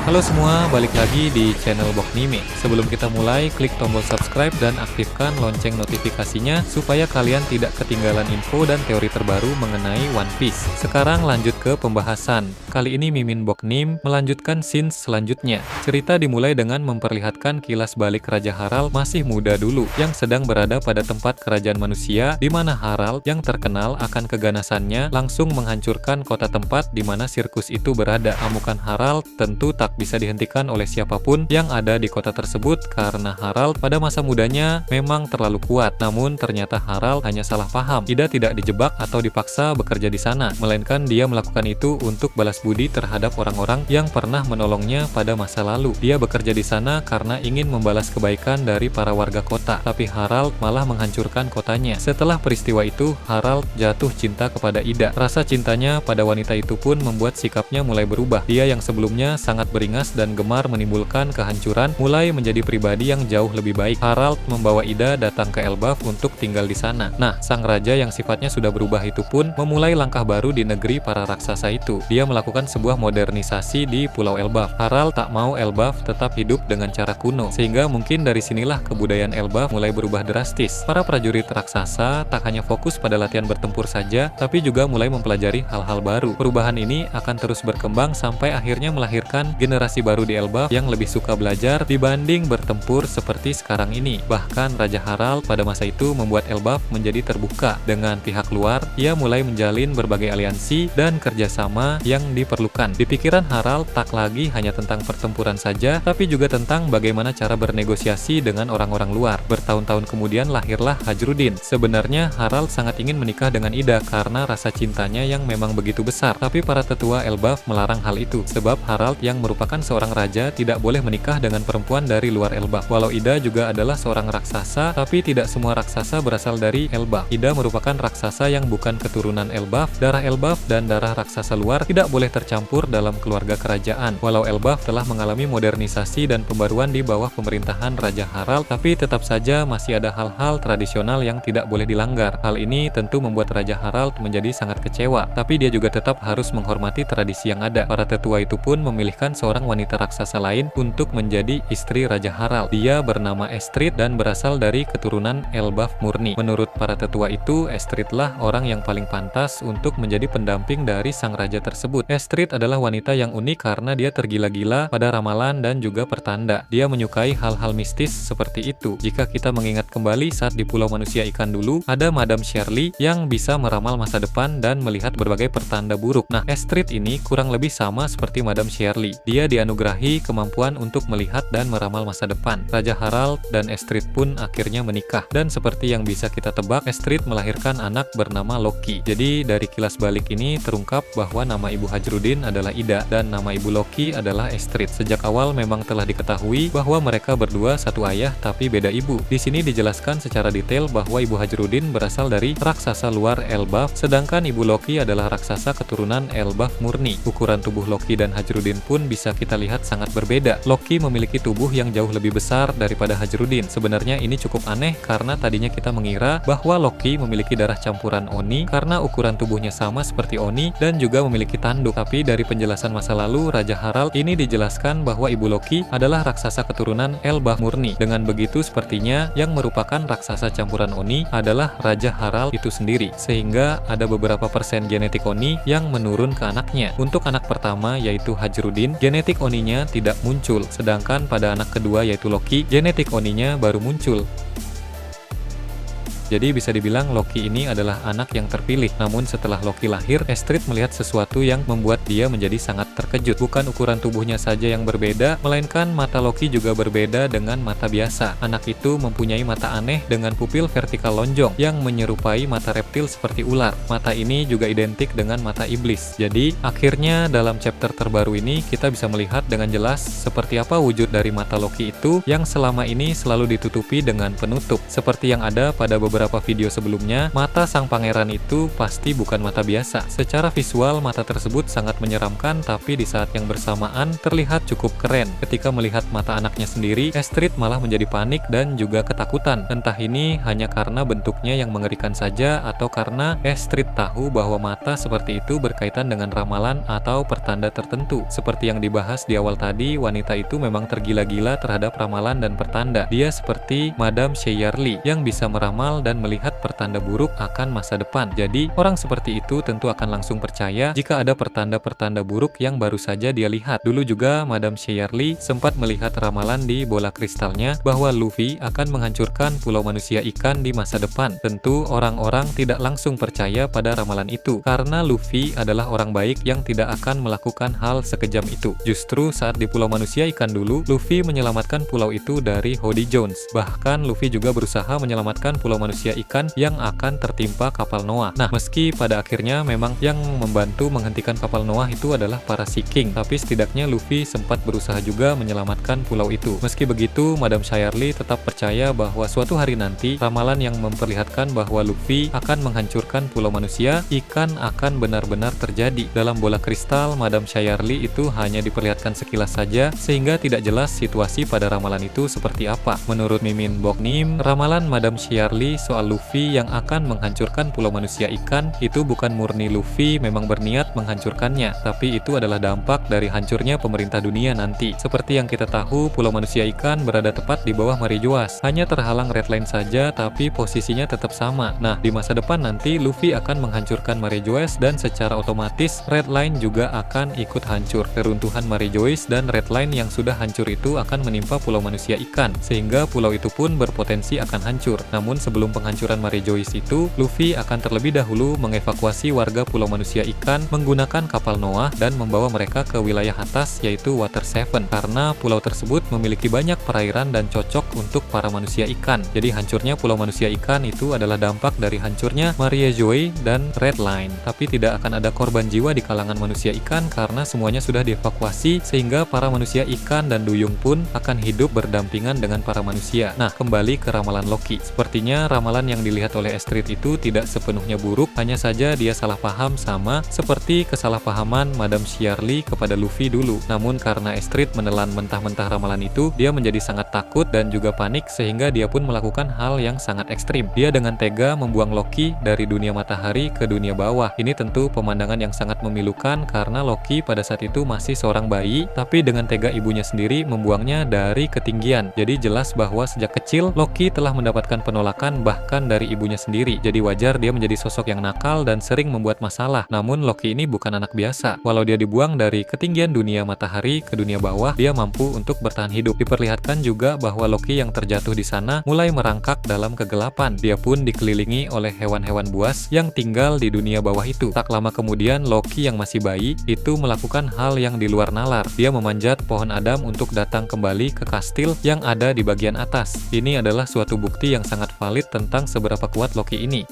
Halo semua, balik lagi di channel Boknime. Sebelum kita mulai, klik tombol subscribe dan aktifkan lonceng notifikasinya supaya kalian tidak ketinggalan info dan teori terbaru mengenai One Piece. Sekarang lanjut ke pembahasan. Kali ini Mimin Boknim melanjutkan scene selanjutnya. Cerita dimulai dengan memperlihatkan kilas balik Raja Harald masih muda dulu, yang sedang berada pada tempat kerajaan manusia, di mana Harald yang terkenal akan keganasannya langsung menghancurkan kota tempat di mana sirkus itu berada. Amukan Harald tentu tak bisa dihentikan oleh siapapun yang ada di kota tersebut karena Harald pada masa mudanya memang terlalu kuat. Namun ternyata Harald hanya salah paham. Ida tidak dijebak atau dipaksa bekerja di sana, melainkan dia melakukan itu untuk balas budi terhadap orang-orang yang pernah menolongnya pada masa lalu. Dia bekerja di sana karena ingin membalas kebaikan dari para warga kota, tapi Harald malah menghancurkan kotanya. Setelah peristiwa itu, Harald jatuh cinta kepada Ida. Rasa cintanya pada wanita itu pun membuat sikapnya mulai berubah. Dia yang sebelumnya sangat beringas dan gemar menimbulkan kehancuran, mulai menjadi pribadi yang jauh lebih baik. Harald membawa Ida datang ke Elbaf untuk tinggal di sana. Nah, sang raja yang sifatnya sudah berubah itu pun memulai langkah baru di negeri para raksasa itu. Dia melakukan sebuah modernisasi di Pulau Elbaf. Harald tak mau Elbaf tetap hidup dengan cara kuno, sehingga mungkin dari sinilah kebudayaan Elbaf mulai berubah drastis. Para prajurit raksasa tak hanya fokus pada latihan bertempur saja, tapi juga mulai mempelajari hal-hal baru. Perubahan ini akan terus berkembang sampai akhirnya melahirkan generasi baru di Elbaf yang lebih suka belajar dibanding bertempur seperti sekarang ini. Bahkan Raja Harald pada masa itu membuat Elbaf menjadi terbuka dengan pihak luar. Ia mulai menjalin berbagai aliansi dan kerjasama yang diperlukan. Di pikiran Harald tak lagi hanya tentang pertempuran saja, tapi juga tentang bagaimana cara bernegosiasi dengan orang-orang luar. Bertahun-tahun kemudian lahirlah Hajrudin. Sebenarnya Harald sangat ingin menikah dengan Ida karena rasa cintanya yang memang begitu besar, tapi para tetua Elbaf melarang hal itu, sebab Harald yang merupakan seorang raja tidak boleh menikah dengan perempuan dari luar Elbaf. Walau Ida juga adalah seorang raksasa, tapi tidak semua raksasa berasal dari Elbaf. Ida merupakan raksasa yang bukan keturunan Elbaf. Darah Elbaf dan darah raksasa luar tidak boleh tercampur dalam keluarga kerajaan. Walau Elbaf telah mengalami modernisasi dan pembaruan di bawah pemerintahan Raja Harald, tapi tetap saja masih ada hal-hal tradisional yang tidak boleh dilanggar. Hal ini tentu membuat Raja Harald menjadi sangat kecewa, tapi dia juga tetap harus menghormati tradisi yang ada. Para tetua itu pun memilihkan seorang wanita raksasa lain untuk menjadi istri Raja Harald. Dia bernama Estrid dan berasal dari keturunan Elbaf murni. Menurut para tetua itu, Estridlah orang yang paling pantas untuk menjadi pendamping dari sang raja tersebut. Estrid adalah wanita yang unik karena dia tergila-gila pada ramalan dan juga pertanda. Dia menyukai hal-hal mistis seperti itu. Jika kita mengingat kembali saat di Pulau Manusia Ikan dulu, ada Madame Shirley yang bisa meramal masa depan dan melihat berbagai pertanda buruk. Nah, Estrid ini kurang lebih sama seperti Madame Shirley. Dia dianugerahi kemampuan untuk melihat dan meramal masa depan. Raja Harald dan Estrid pun akhirnya menikah. Dan seperti yang bisa kita tebak, Estrid melahirkan anak bernama Loki. Jadi dari kilas balik ini terungkap bahwa nama ibu Hajrudin adalah Ida dan nama ibu Loki adalah Estrid. Sejak awal memang telah diketahui bahwa mereka berdua satu ayah tapi beda ibu. Di sini dijelaskan secara detail bahwa ibu Hajrudin berasal dari raksasa luar Elbaf, sedangkan ibu Loki adalah raksasa keturunan Elbaf murni. Ukuran tubuh Loki dan Hajrudin pun bisa kita lihat sangat berbeda. Loki memiliki tubuh yang jauh lebih besar daripada Hajrudin. Sebenarnya ini cukup aneh karena tadinya kita mengira bahwa Loki memiliki darah campuran Oni karena ukuran tubuhnya sama seperti Oni dan juga memiliki tanduk. Tapi dari penjelasan masa lalu Raja Harald ini dijelaskan bahwa ibu Loki adalah raksasa keturunan Elbaf murni. Dengan begitu sepertinya yang merupakan raksasa campuran Oni adalah Raja Harald itu sendiri, sehingga ada beberapa persen genetik Oni yang menurun ke anaknya. Untuk anak pertama yaitu Hajrudin, genetik Oninya tidak muncul, sedangkan pada anak kedua yaitu Loki, genetik Oninya baru muncul. Jadi bisa dibilang Loki ini adalah anak yang terpilih. Namun setelah Loki lahir, Estrid melihat sesuatu yang membuat dia menjadi sangat terkejut. Bukan ukuran tubuhnya saja yang berbeda, melainkan mata Loki juga berbeda dengan mata biasa. Anak itu mempunyai mata aneh dengan pupil vertikal lonjong yang menyerupai mata reptil seperti ular. Mata ini juga identik dengan mata iblis. Jadi akhirnya dalam chapter terbaru ini kita bisa melihat dengan jelas seperti apa wujud dari mata Loki itu yang selama ini selalu ditutupi dengan penutup. Seperti yang ada pada beberapa beberapa video sebelumnya, mata sang pangeran itu pasti bukan mata biasa. Secara visual, mata tersebut sangat menyeramkan, tapi di saat yang bersamaan terlihat cukup keren. Ketika melihat mata anaknya sendiri, Astrid malah menjadi panik dan juga ketakutan. Entah ini hanya karena bentuknya yang mengerikan saja, atau karena Astrid tahu bahwa mata seperti itu berkaitan dengan ramalan atau pertanda tertentu. Seperti yang dibahas di awal tadi, wanita itu memang tergila-gila terhadap ramalan dan pertanda. Dia seperti Madame Sheyarli yang bisa meramal dan melihat pertanda buruk akan masa depan. Jadi, orang seperti itu tentu akan langsung percaya jika ada pertanda-pertanda buruk yang baru saja dia lihat. Dulu juga Madame Sheyarli sempat melihat ramalan di bola kristalnya bahwa Luffy akan menghancurkan pulau manusia ikan di masa depan. Tentu orang-orang tidak langsung percaya pada ramalan itu karena Luffy adalah orang baik yang tidak akan melakukan hal sekejam itu. Justru saat di pulau manusia ikan dulu, Luffy menyelamatkan pulau itu dari Hody Jones. Bahkan Luffy juga berusaha menyelamatkan pulau manusia ikan yang akan tertimpa kapal Noah. Nah, meski pada akhirnya memang yang membantu menghentikan kapal Noah itu adalah para Sea King, tapi setidaknya Luffy sempat berusaha juga menyelamatkan pulau itu. Meski begitu, Madame Sheyarli tetap percaya bahwa suatu hari nanti ramalan yang memperlihatkan bahwa Luffy akan menghancurkan pulau manusia ikan akan benar-benar terjadi. Dalam bola kristal, Madame Sheyarli itu hanya diperlihatkan sekilas saja sehingga tidak jelas situasi pada ramalan itu seperti apa. Menurut Mimin Boknim, ramalan Madame Sheyarli soal Luffy yang akan menghancurkan pulau manusia ikan itu bukan murni Luffy memang berniat menghancurkannya, tapi itu adalah dampak dari hancurnya pemerintah dunia nanti. Seperti yang kita tahu, pulau manusia ikan berada tepat di bawah Marejoas. Hanya terhalang Red Line saja, tapi posisinya tetap sama. Nah, di masa depan nanti Luffy akan menghancurkan Marejoas dan secara otomatis Red Line juga akan ikut hancur. Keruntuhan Marejoas dan Red Line yang sudah hancur itu akan menimpa pulau manusia ikan, sehingga pulau itu pun berpotensi akan hancur. Namun sebelum penghancuran Marejoas itu, Luffy akan terlebih dahulu mengevakuasi warga pulau manusia ikan menggunakan kapal Noah dan membawa mereka ke wilayah atas yaitu Water 7 karena pulau tersebut memiliki banyak perairan dan cocok untuk para manusia ikan. Jadi hancurnya pulau manusia ikan itu adalah dampak dari hancurnya Marejoas dan Red Line. Tapi tidak akan ada korban jiwa di kalangan manusia ikan karena semuanya sudah dievakuasi sehingga para manusia ikan dan duyung pun akan hidup berdampingan dengan para manusia. Nah, kembali ke ramalan Loki. Sepertinya ramalan yang dilihat oleh Astrid itu tidak sepenuhnya buruk, hanya saja dia salah paham sama seperti kesalahpahaman Madame Sheyarli kepada Luffy dulu. Namun karena Astrid menelan mentah-mentah ramalan itu, dia menjadi sangat takut dan juga panik sehingga dia pun melakukan hal yang sangat ekstrim. Dia dengan tega membuang Loki dari dunia matahari ke dunia bawah. Ini tentu pemandangan yang sangat memilukan karena Loki pada saat itu masih seorang bayi, tapi dengan tega ibunya sendiri membuangnya dari ketinggian. Jadi jelas bahwa sejak kecil Loki telah mendapatkan penolakan bahkan dari ibunya sendiri. Jadi wajar dia menjadi sosok yang nakal dan sering membuat masalah. Namun Loki ini bukan anak biasa. Walau dia dibuang dari ketinggian dunia matahari ke dunia bawah, dia mampu untuk bertahan hidup. Diperlihatkan juga bahwa Loki yang terjatuh di sana mulai merangkak dalam kegelapan. Dia pun dikelilingi oleh hewan-hewan buas yang tinggal di dunia bawah itu. Tak lama kemudian Loki yang masih bayi itu melakukan hal yang di luar nalar. Dia memanjat pohon Adam untuk datang kembali ke kastil yang ada di bagian atas. Ini adalah suatu bukti yang sangat valid tentang seberapa kuat Loki ini.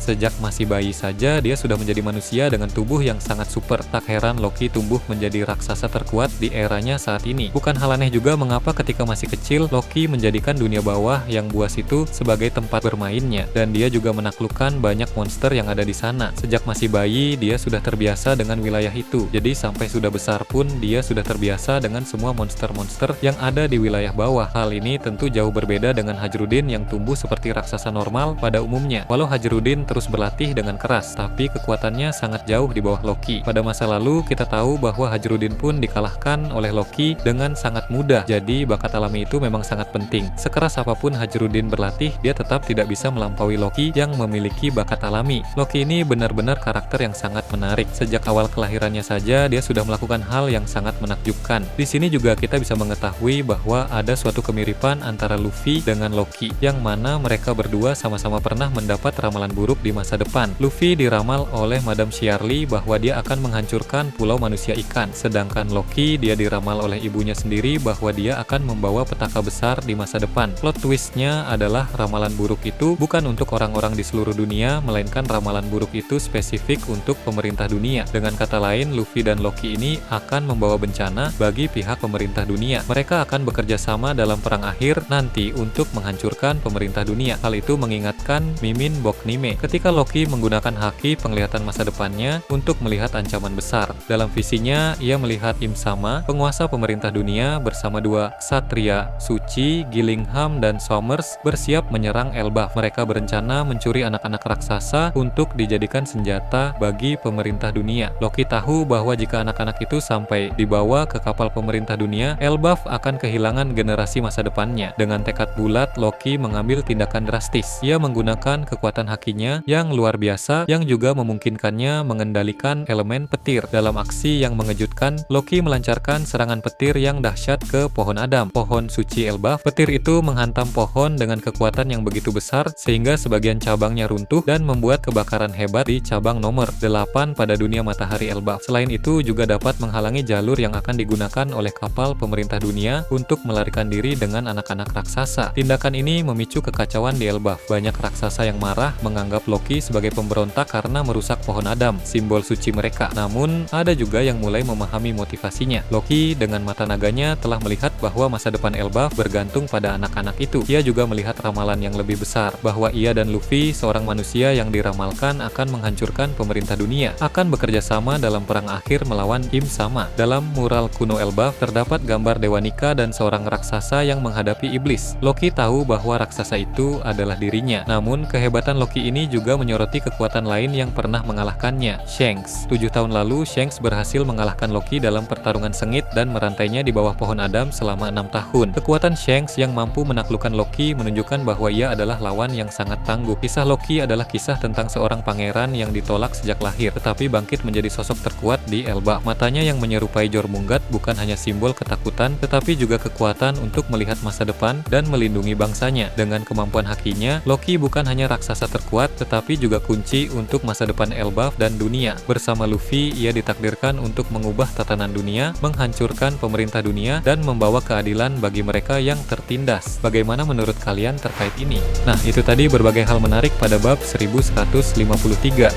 Sejak masih bayi saja, dia sudah menjadi manusia dengan tubuh yang sangat super. Tak heran Loki tumbuh menjadi raksasa terkuat di eranya saat ini. Bukan hal aneh juga mengapa ketika masih kecil, Loki menjadikan dunia bawah yang buas itu sebagai tempat bermainnya. Dan dia juga menaklukkan banyak monster yang ada di sana. Sejak masih bayi, dia sudah terbiasa dengan wilayah itu. Jadi sampai sudah besar pun, dia sudah terbiasa dengan semua monster-monster yang ada di wilayah bawah. Hal ini tentu jauh berbeda dengan Hajrudin yang tumbuh seperti raksasa normal pada umumnya. Walau Hajrudin terus berlatih dengan keras, tapi kekuatannya sangat jauh di bawah Loki. Pada masa lalu, kita tahu bahwa Hajrudin pun dikalahkan oleh Loki dengan sangat mudah. Jadi, bakat alami itu memang sangat penting. Sekeras apapun Hajrudin berlatih, dia tetap tidak bisa melampaui Loki yang memiliki bakat alami. Loki ini benar-benar karakter yang sangat menarik. Sejak awal kelahirannya saja, dia sudah melakukan hal yang sangat menakjubkan. Di sini juga kita bisa mengetahui bahwa ada suatu kemiripan antara Luffy dengan Loki, yang mana mereka berdua sama-sama pernah mendapat ramalan buruk di masa depan. Luffy diramal oleh Madame Shiarly bahwa dia akan menghancurkan pulau manusia ikan, sedangkan Loki dia diramal oleh ibunya sendiri bahwa dia akan membawa petaka besar di masa depan. Plot twistnya adalah ramalan buruk itu bukan untuk orang-orang di seluruh dunia, melainkan ramalan buruk itu spesifik untuk pemerintah dunia. Dengan kata lain, Luffy dan Loki ini akan membawa bencana bagi pihak pemerintah dunia. Mereka akan bekerja sama dalam perang akhir nanti untuk menghancurkan pemerintah dunia. Hal itu mengingatkan Mimin Boknime ketika Loki menggunakan haki penglihatan masa depannya untuk melihat ancaman besar. Dalam visinya, ia melihat Im-sama, penguasa pemerintah dunia bersama dua ksatria suci, Gillingham dan Somers bersiap menyerang Elbaf. Mereka berencana mencuri anak-anak raksasa untuk dijadikan senjata bagi pemerintah dunia. Loki tahu bahwa jika anak-anak itu sampai dibawa ke kapal pemerintah dunia, Elbaf akan kehilangan generasi masa depannya. Dengan tekad bulat, Loki mengambil tindakan drastis. Ia menggunakan kekuatan hakinya yang luar biasa yang juga memungkinkannya mengendalikan elemen petir. Dalam aksi yang mengejutkan, Loki melancarkan serangan petir yang dahsyat ke pohon Adam, pohon suci Elbaf. Petir itu menghantam pohon dengan kekuatan yang begitu besar sehingga sebagian cabangnya runtuh dan membuat kebakaran hebat di cabang nomor 8 pada dunia matahari Elbaf. Selain itu juga dapat menghalangi jalur yang akan digunakan oleh kapal pemerintah dunia untuk melarikan diri dengan anak-anak raksasa. Tindakan ini memicu kekacauan di Elbaf. Banyak raksasa yang marah menganggap Loki sebagai pemberontak karena merusak pohon Adam, simbol suci mereka. Namun, ada juga yang mulai memahami motivasinya. Loki dengan mata naganya telah melihat bahwa masa depan Elbaf bergantung pada anak-anak itu. Ia juga melihat ramalan yang lebih besar, bahwa ia dan Luffy, seorang manusia yang diramalkan akan menghancurkan pemerintah dunia, akan bekerja sama dalam perang akhir melawan Im-sama. Dalam mural kuno Elbaf terdapat gambar Dewa Nika dan seorang raksasa yang menghadapi iblis. Loki tahu bahwa raksasa itu adalah dirinya. Namun, kehebatan Loki ini juga menyoroti kekuatan lain yang pernah mengalahkannya, Shanks. 7 tahun lalu, Shanks berhasil mengalahkan Loki dalam pertarungan sengit dan merantainya di bawah pohon Adam selama 6 tahun. Kekuatan Shanks yang mampu menaklukkan Loki menunjukkan bahwa ia adalah lawan yang sangat tangguh. Kisah Loki adalah kisah tentang seorang pangeran yang ditolak sejak lahir, tetapi bangkit menjadi sosok terkuat di Elbaf. Matanya yang menyerupai Jormungand bukan hanya simbol ketakutan, tetapi juga kekuatan untuk melihat masa depan dan melindungi bangsanya. Dengan kemampuan hakinya, Loki bukan hanya raksasa terkuat, tetapi juga kunci untuk masa depan Elbaf dan dunia. Bersama Luffy, ia ditakdirkan untuk mengubah tatanan dunia, menghancurkan pemerintah dunia, dan membawa keadilan bagi mereka yang tertindas. Bagaimana menurut kalian terkait ini? Nah, itu tadi berbagai hal menarik pada bab 1153.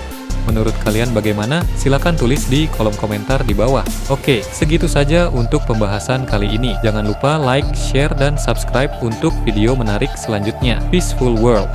Menurut kalian bagaimana? Silahkan tulis di kolom komentar di bawah. Oke, segitu saja untuk pembahasan kali ini. Jangan lupa like, share, dan subscribe untuk video menarik selanjutnya. Peaceful World.